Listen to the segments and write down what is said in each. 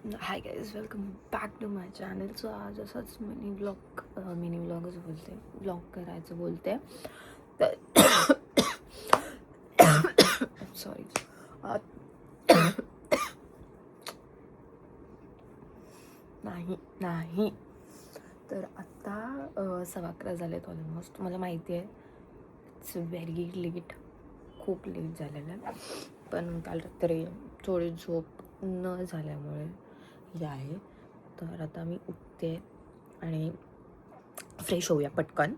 High guys, welcome back to my channel. So आज असंच mini व्लॉगच बोलते, व्लॉग करायचं बोलते. तर सॉरी, नाही तर आत्ता 11:15 झालेत ऑलमोस्ट. मला माहिती आहे इट्स व्हेरी लेट, खूप लेट झालेलं आहे, पण काल रात्री थोडी झोप न झाल्यामुळे हे आहे. तर आता मी उठते आणि फ्रेश होऊया पटकन.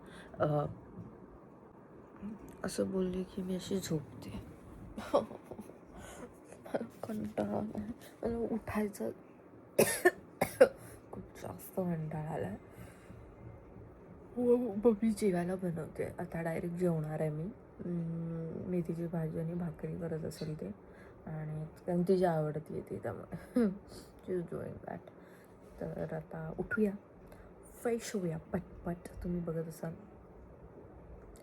असं बोलले की मी अशी झोपते. कंटाळा मला उठायचं, खूप जास्त कंटाळा आला. मी जेवायला बनवते आता, डायरेक्ट जेवणार आहे मी. मेथीची भाजी आणि भाकरी करत असेल ते, आणि कारण तिची आवडती आहे ती, त्यामुळे शी इज डुईंग दॅट. तर आता उठूया, फ्रेश होऊया पटपट. तुम्ही बघत असाल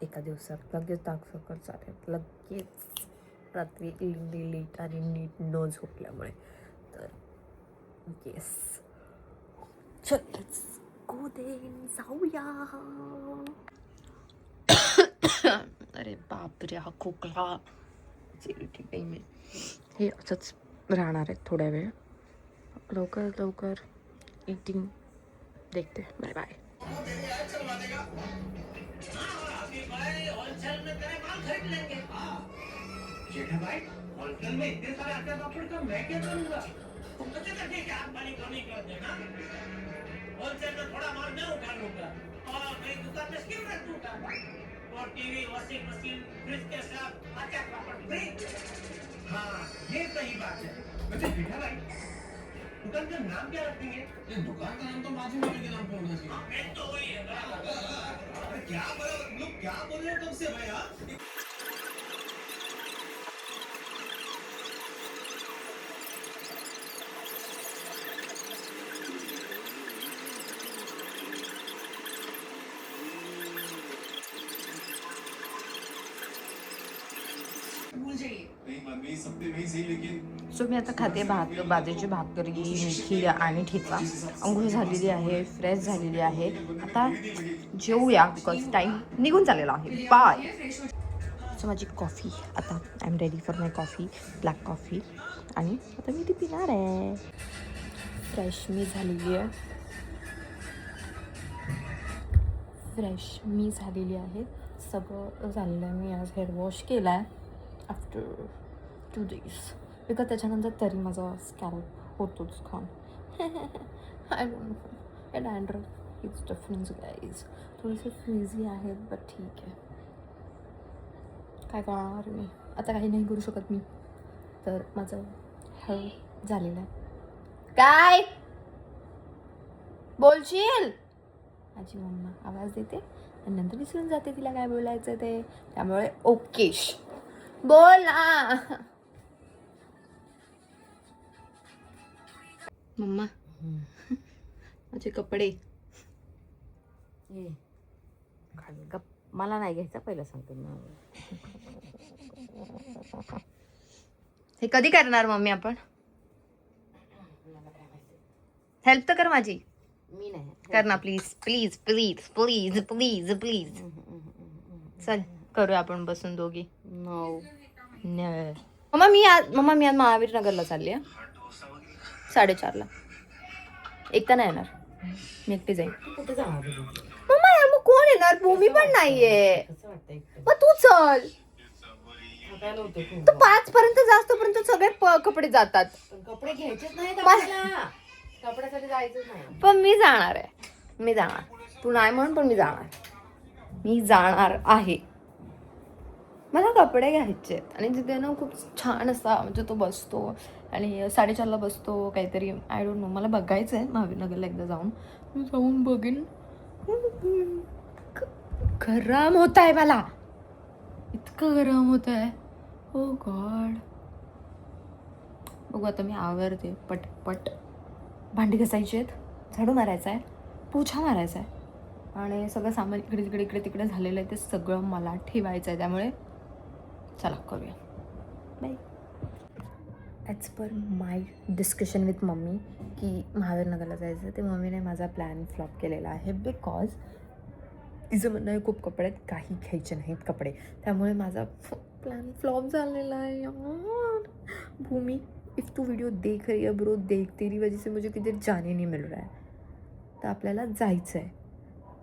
एका दिवसात लगेच दाखवकर चालेल, लगेच रात्री लेट आणि नीट न झोपल्यामुळे. तर येस, चल लेट्स गो देन, जाऊया. अरे बापरे, हा खोकला ठीक आहे. मी हे असंच राहणार आहे थोड्या वेळ. लवकर ईटिंग देखते. Bye bye. जेठा भाई, होलसेल में इतने सारे आटे पापड़ का मैं क्या करूंगा? तुम तो कहते हैं कि आप वाली कमी कर देना, होलसेल में थोड़ा माल मैं उठा लूंगा और मेरी दुकान में स्कीम रख दूंगा, और टीवी, वॉशिंग मशीन, फ्रिज के साथ आटे पापड़ फ्री। हाँ, ये सही बात है। वैसे जेठा भाई, दुकान का नाम क्या रखेंगे? ये दुकान का नाम तो माधु मामी के नाम पे होना चाहिए। मैं तो वही है ना। अरे क्या लोग क्या बोल रहे हो कब से भाई? हाँ, सो मी आता खाते बाजरीची भाकरी, मेथी आणि ठेचा. अंघोळ झालेली आहे, फ्रेश झालेली आहे. आता जेवूया बिकॉज टाईम निघून चाललेला आहे. बाय. सो माझी कॉफी आता, I am ready for my coffee, black coffee. आणि आता मी ती पिणार आहे. फ्रेश मी झालेली आहे, सगळं झालेलं आहे. मी आज हेअर वॉश केला आहे आफ्टर 2 days, बिकॉज त्याच्यानंतर तरी माझा स्कॅल्प होतोच खाऊन. I don't know, dandruff it's difference guys. थोडेसे फ्रीझी आहेत, बट ठीक आहे. काय करणार मी आता, काही नाही करू शकत मी. तर माझं हेअर झालेलं आहे. काय बोलशील? माझी मम्मा आवाज देते आणि नंतर विसरून जाते तिला काय बोलायचं ते, त्यामुळे ओकेश बोल ना मम्मा. माझे कपडे खाली गप, मला नाही घ्यायचं, पहिलं सांगते ना. हे कधी करणार मम्मी आपण? हेल्प तर कर माझी. मी नाही कर ना please please please please please please. चल करूया आपण बसून दोघी. नो. मम्मा मी आज महावीर नगरला चालली आहे 4:30ला. एकटा नाही येणार, मी एकटी जाईन. कुठे जाणार मम्मा यार, मग कोण येणार? भूमी पण नाहीये. मग तू चल. तू 5 पर्यंत जास्तपर्यंत सगळे कपडे जातात. कपडे घ्यायचेच नाही आपल्याला, कपड्यासाठी जायचंच नाही. पण मी जाणार आहे, तू नाही म्हणून, पण मी जाणार आहे. मला कपडे घ्यायचे आहेत आणि तिथे ना खूप छान असा, म्हणजे तो बसतो आणि 4:30ला बसतो काहीतरी, आय डोंट नो. मला बघायचं आहे महावीरनगरला एकदा जाऊन बघीन. गरम होत आहे मला, इतकं गरम होत आहे. ओ गॉड. बघू आता, मी आवरते पटपट. भांडी घासायची आहेत, झाडू मारायचा आहे, पोछा मारायचा आहे, आणि सगळं सामान इकडे तिकडे झालेलं आहे, ते सगळं मला ठेवायचं आहे. त्यामुळे चला करूया. Bye. As per my discussion with mummy की महावीरनगरला जायचं, ते मम्मीने माझा प्लॅन फ्लॉप केलेला आहे. बिकॉज तिचं म्हणणं आहे खूप कपडे आहेत, काही घ्यायचे नाहीत कपडे, त्यामुळे माझा प्लॅन फ्लॉप झालेला आहे यार. भूमी, इफ़ तू वीडियो देख रही है ब्रो, देख, तेरी वजह से मुझे किधर जाने नहीं मिल रहा है. तर आपल्याला जायचं आहे.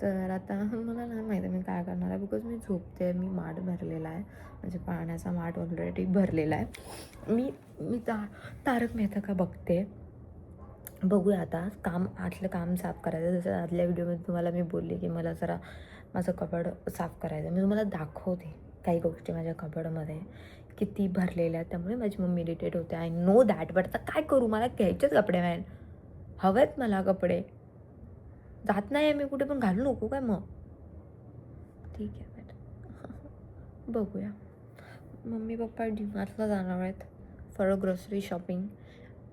तर आता मला नाही माहिती मी काय करणार आहे, बिकॉज मी झोपते, मी माठ भरलेला आहे, म्हणजे पाण्याचा माठ ऑलरेडी भरलेला आहे. मी तारक मेहता का बघते. बघूया आता. आतलं काम साफ करायचं. जसं आदल्या व्हिडिओमध्ये तुम्हाला मी बोलले की मला जरा माझं कबड साफ करायचं. मी तुम्हाला दाखवते काही गोष्टी माझ्या कबडमध्ये किती भरलेल्या आहेत, त्यामुळे माझी मम्मी इरिटेट होते. आय नो दॅट, बट आता काय करू, मला घ्यायचेच कपडे मॅन, हवेत मला कपडे. जात नाही आहे मी कुठे, पण घालू नको काय मग. ठीक आहे मॅडम, बघूया. मम्मी पप्पा डीमार्टला जाणार आहेत फॉर ग्रोसरी शॉपिंग.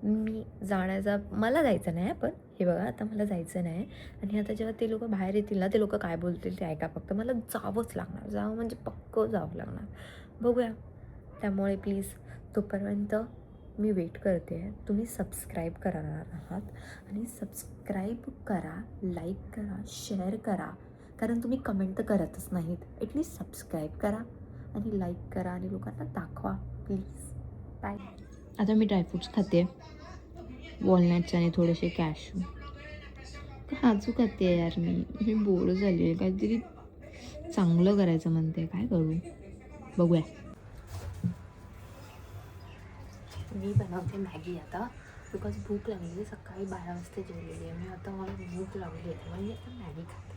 मला जायचं नाही, पण हे बघा आता मला जायचं नाही. आणि आता जेव्हा ते लोक बाहेर येतील ना, ते लोक काय बोलतील ते ऐका फक्त. मला जावंच लागणार, जावं म्हणजे पक्कं जावं लागणार. बघूया. त्यामुळे प्लीज तोपर्यंत मी वेट करते. तुम्ही सबस्क्राईब करणार आहात, आणि सबस्क्राईब करा, लाईक करा, शेअर करा, कारण तुम्ही कमेंट तर करतच नाहीत. ॲटलीस्ट सबस्क्राईब करा आणि लाईक करा आणि लोकांना दाखवा प्लीज. बाय. आता मी ड्रायफ्रूट्स खाते, वॉलनट्स आणि थोडेसे कॅशू. काजू खाते यार. मी बोर झाली आहे, काहीतरी चांगलं करायचं म्हणते, काय करू बघूया. मी बनवते मॅगी आता, बिकॉज भूक लागली. सकाळी 12 वाजता जेवलेली आहे मी, आता मला भूक लागली आहे, म्हणजे आता मॅगी खाते.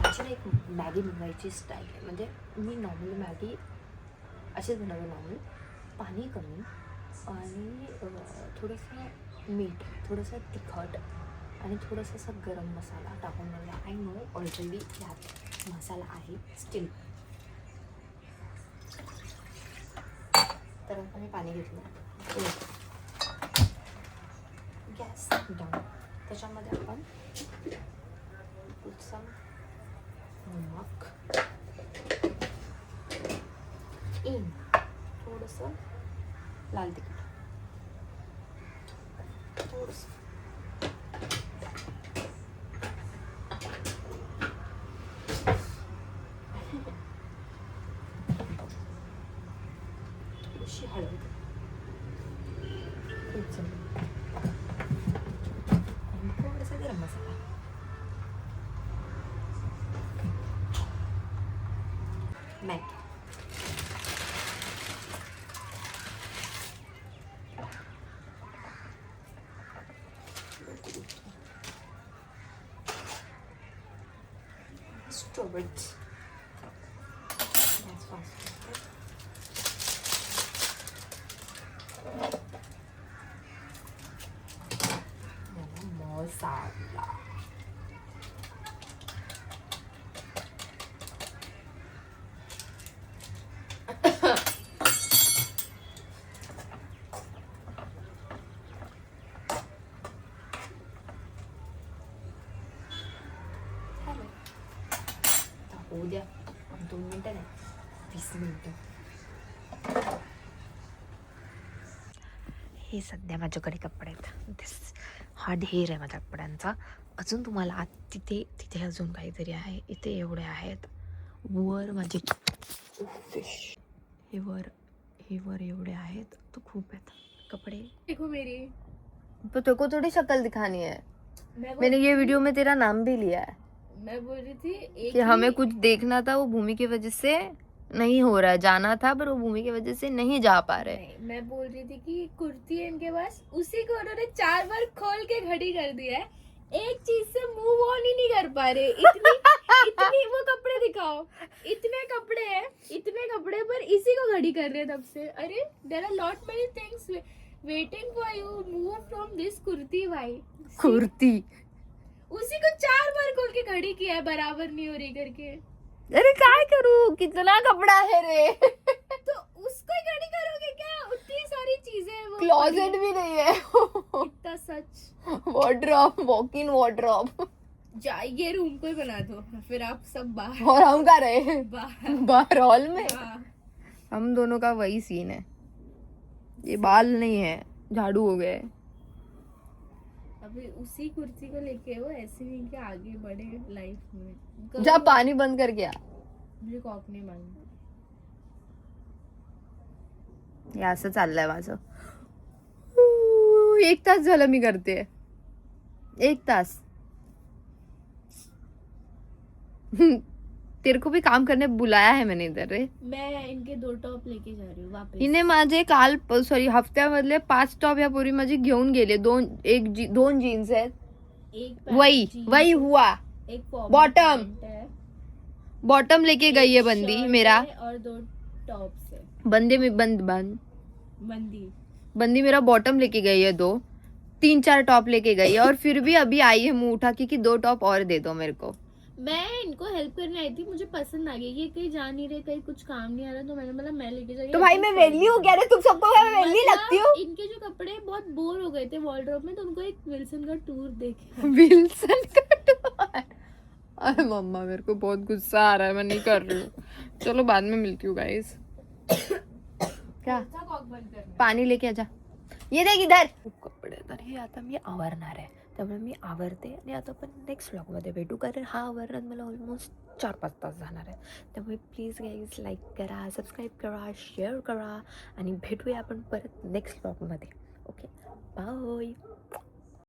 माझी ना एक मॅगी बनवायची स्टाईल आहे. म्हणजे मी नॉर्मल मॅगी अशीच बनवते, नॉर्मल पाणी कमी आणि थोडंसं मीठ, थोडंसं तिखट आणि थोडंसं असं गरम मसाला टाकून बनवला. आय नो ऑलरेडी यात मसाला आहे स्टील. तर आता मी पाणी घेतलं, गॅस डाऊन. त्याच्यामध्ये आपण उत्सम नमक, इन, थोडंसं लाल तिखट, थोडंसं थोडीशी हळद, आणि थोडासा गरम मसाला. Maggi strawberries. That's fast. Mosala. होऊ द्या, 2 मिनटं नाही, 20 मिनटं. हे सध्या माझ्याकडे कपडे आहेत. हा ढेर आहे माझ्या कपड्यांचा. अजून तुम्हाला तिथे अजून काहीतरी आहे. इथे एवढे आहेत. वर माझे फिश, हे वर एवढे आहेत. तो खूप आहेत कपडे. देखो मेरी, तो तेरे को थोड़ी शक्ल दिखानी है. मैंने ये वीडियो में तेरा नाम भी लिया है. मैं बोल रही थी कि हमें कुछ देखना था, वो भूमि की वजह से नहीं हो रहा है. जाना था पर वो भूमि की वजह से नहीं जा पा रहे. नहीं, मैं बोल रही थी कि कुर्ती है इनके पास, उसी को उन्होंने 4 बार खोल के घड़ी कर दिया है. एक चीज से मूव ऑन ही नहीं कर पा रहे. इतनी वो कपड़े दिखाओ, इतने कपड़े पर इसी को घड़ी कर रहे हैं तब से. अरे there are lot many things waiting for you. Move from this kurti भाई. कुर्ती उसी को 4 बार खोल के घड़ी किया है, बराबर नहीं हो रही करके. अरे काय करू, कितना कपड़ा है रे. तो उसको ही घड़ी करोगे क्या? उतनी सारी चीजें हैं वो क्लोजेट भी नहीं है. इतना सच. Wardrobe, walk in wardrobe. ये रूम को ही बना दो, फिर आप सब बाहर और हम कहाँ रहे? बाहर. बाहर हॉल में. हाँ. हम दोनों का वही सीन है. ये बाल नहीं है, झाड़ू हो गए. अभी उसी कुर्सी को लेके वो ऐसे नहीं कि आगे बढ़े लाइफ में. जा पाणी बंद कर गया. मुझे कॉक नाही मारणार. हे असं चाललंय माझं. 1 तास झालं मी करते. 1 तास. तेरे को भी काम करने बुलाया है मैंने इधर रे. मैं इनके 2 टॉप लेके जा रही हूँ वापस. हिने माझे काल सॉरी हफ्त्यामधले 5 टॉप या पूर्वी माझी घेऊन गेले. 2 जीन्स आहेत. एक वही हुआ. एक Bottom. है, बॉटम लेके गई है बंदी shirt मेरा. है और 2 टॉप्स है. बंदे में बंदी बंदी मेरा बॉटम लेके गई है. 3-4 टॉप लेके गई है और फिर भी अभी आई है मुंह उठा कि 2 टॉप और दे दो मेरे को. मैं इनको हेल्प करने आई थी, मुझे पसंद आ गई. ये कहीं जा नहीं रहे, कहीं कुछ काम नहीं आ रहा, तो मैंने बोला मैं लेके जाऊंगी. तो भाई मैं वेली हूँ क्या रे? तुम सबको मैं वेली लगती हूँ. इनके जो कपड़े बहुत बोर हो गए थे वॉर्डरोब में, तो उनको एक विल्सन का टूर देखे. विल्सन का टूर. अरे मम्मा मेरे को बहुत गुस्सा आ रहा है, मैं नहीं कर रही हूँ. चलो बाद में मिलती हूँ गाइस. क्या पाणी लेके आजा. ये देख इधर. कपडे तर हे आता मी आवरणार आहे, त्यामुळे मी आवरते आणि आता पण नेक्स्ट व्लॉगमध्ये भेटू, कारण हा आवरण्यात मला ऑलमोस्ट 4-5 तास जाणार आहे. त्यामुळे प्लीज गाईज लाईक करा, सबस्क्राईब करा, शेअर करा आणि भेटूया आपण परत नेक्स्ट व्लॉगमध्ये. Okay bye.